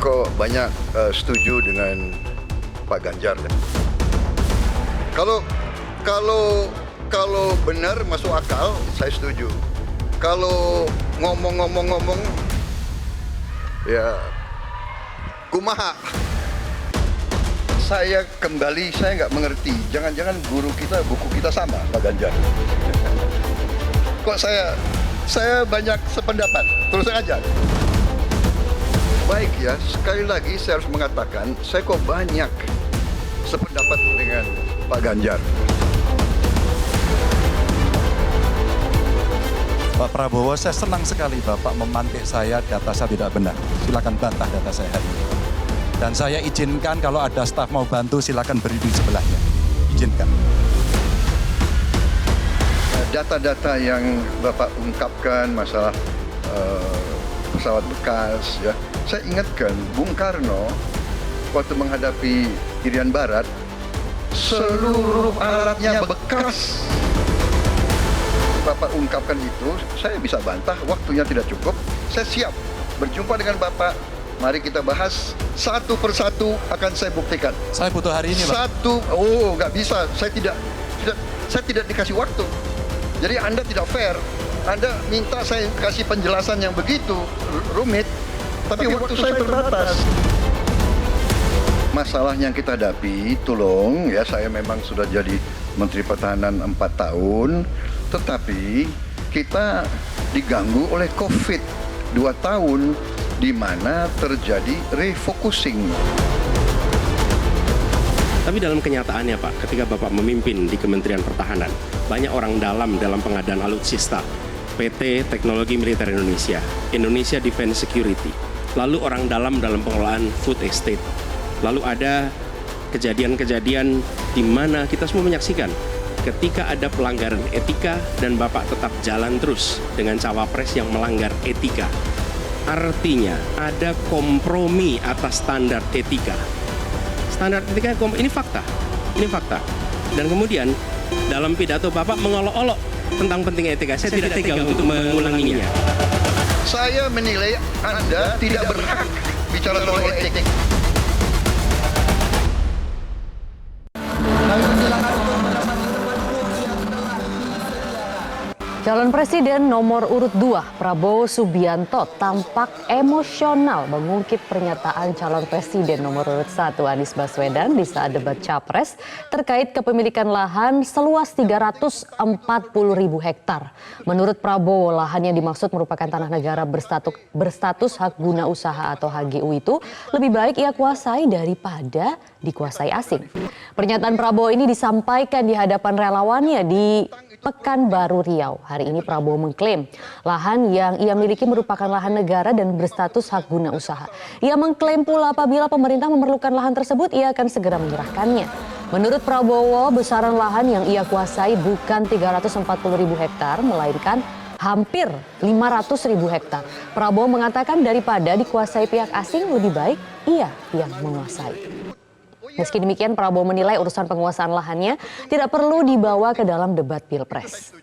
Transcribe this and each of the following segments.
kok banyak setuju dengan Pak Ganjar. Kalau benar masuk akal, saya setuju. Kalau ngomong, ya kumaha. Saya nggak mengerti. Jangan-jangan buku kita sama, Pak Ganjar. Kok saya banyak sependapat, terus aja. Baik ya, sekali lagi saya harus mengatakan, saya kok banyak sependapat dengan Pak Ganjar. Pak Prabowo, saya senang sekali Bapak memantik saya, data saya tidak benar. Silakan bantah data saya hari ini. Dan saya izinkan kalau ada staf mau bantu, silakan berdiri di sebelahnya. Izinkan. Data-data yang Bapak ungkapkan masalah pesawat bekas, ya, saya ingatkan Bung Karno waktu menghadapi Irian Barat, seluruh alatnya bekas. Bapak ungkapkan itu, saya bisa bantah, waktunya tidak cukup. Saya siap berjumpa dengan Bapak. Mari kita bahas satu persatu, akan saya buktikan. Saya butuh hari ini, Pak. Nggak bisa. Saya tidak dikasih waktu. Jadi Anda tidak fair. Anda minta saya kasih penjelasan yang begitu rumit, tapi waktu saya terbatas. Masalah yang kita hadapi, tolong ya, saya memang sudah jadi Menteri Pertahanan 4 tahun, tetapi kita diganggu oleh COVID 2 tahun, di mana terjadi refocusing. Tapi dalam kenyataannya Pak, ketika Bapak memimpin di Kementerian Pertahanan, banyak orang dalam pengadaan alutsista, PT Teknologi Militer Indonesia, Indonesia Defense Security, lalu orang dalam pengelolaan food estate, lalu ada kejadian-kejadian di mana kita semua menyaksikan ketika ada pelanggaran etika dan Bapak tetap jalan terus dengan cawapres yang melanggar etika. Artinya ada kompromi atas standar etika. Standar etika ini fakta. Dan kemudian dalam pidato Bapak mengolok-olok tentang pentingnya etika. Saya tidak tega untuk mengulanginya. Saya menilai Anda tidak berhak bicara soal etik. Calon Presiden nomor urut 2 Prabowo Subianto tampak emosional mengungkit pernyataan calon Presiden nomor urut 1 Anies Baswedan di saat debat Capres terkait kepemilikan lahan seluas 340.000 hektar. Menurut Prabowo, lahan yang dimaksud merupakan tanah negara berstatus hak guna usaha atau HGU itu lebih baik ia kuasai daripada dikuasai asing. Pernyataan Prabowo ini disampaikan di hadapan relawannya di Pekanbaru Riau. Hari ini Prabowo mengklaim lahan yang ia miliki merupakan lahan negara dan berstatus hak guna usaha. Ia mengklaim pula apabila pemerintah memerlukan lahan tersebut, ia akan segera menyerahkannya. Menurut Prabowo, besaran lahan yang ia kuasai bukan 340.000 hektar, melainkan hampir 500.000 hektar. Prabowo mengatakan daripada dikuasai pihak asing, lebih baik ia yang menguasai. Meski demikian, Prabowo menilai urusan penguasaan lahannya tidak perlu dibawa ke dalam debat Pilpres.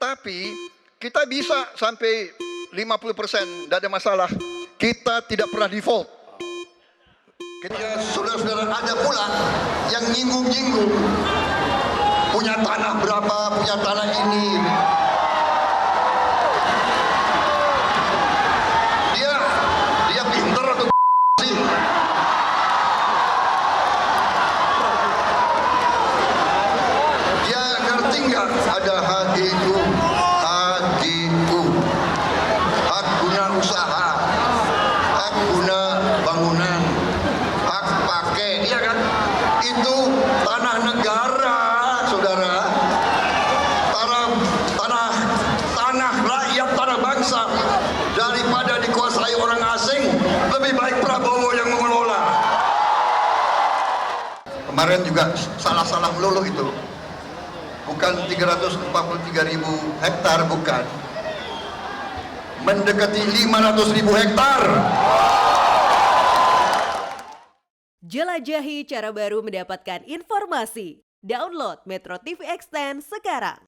Tapi kita bisa sampai 50%, tidak ada masalah. Kita tidak pernah default. Saudara-saudara, ada pula yang nyinggung-nyinggung. Punya tanah berapa, punya tanah ini. Dia pinter atau sih? Ada HGU, hak guna usaha, hak guna bangunan, hak pakai, iya kan? Itu tanah negara, saudara. Tanah rakyat, tanah bangsa. Daripada dikuasai orang asing, lebih baik Prabowo yang mengelola. Kemarin juga salah-salah melulu itu. Bukan 343.000 hektar, bukan. Mendekati 500.000 hektar. Jelajahi cara baru mendapatkan informasi. Download Metro TV Extend sekarang.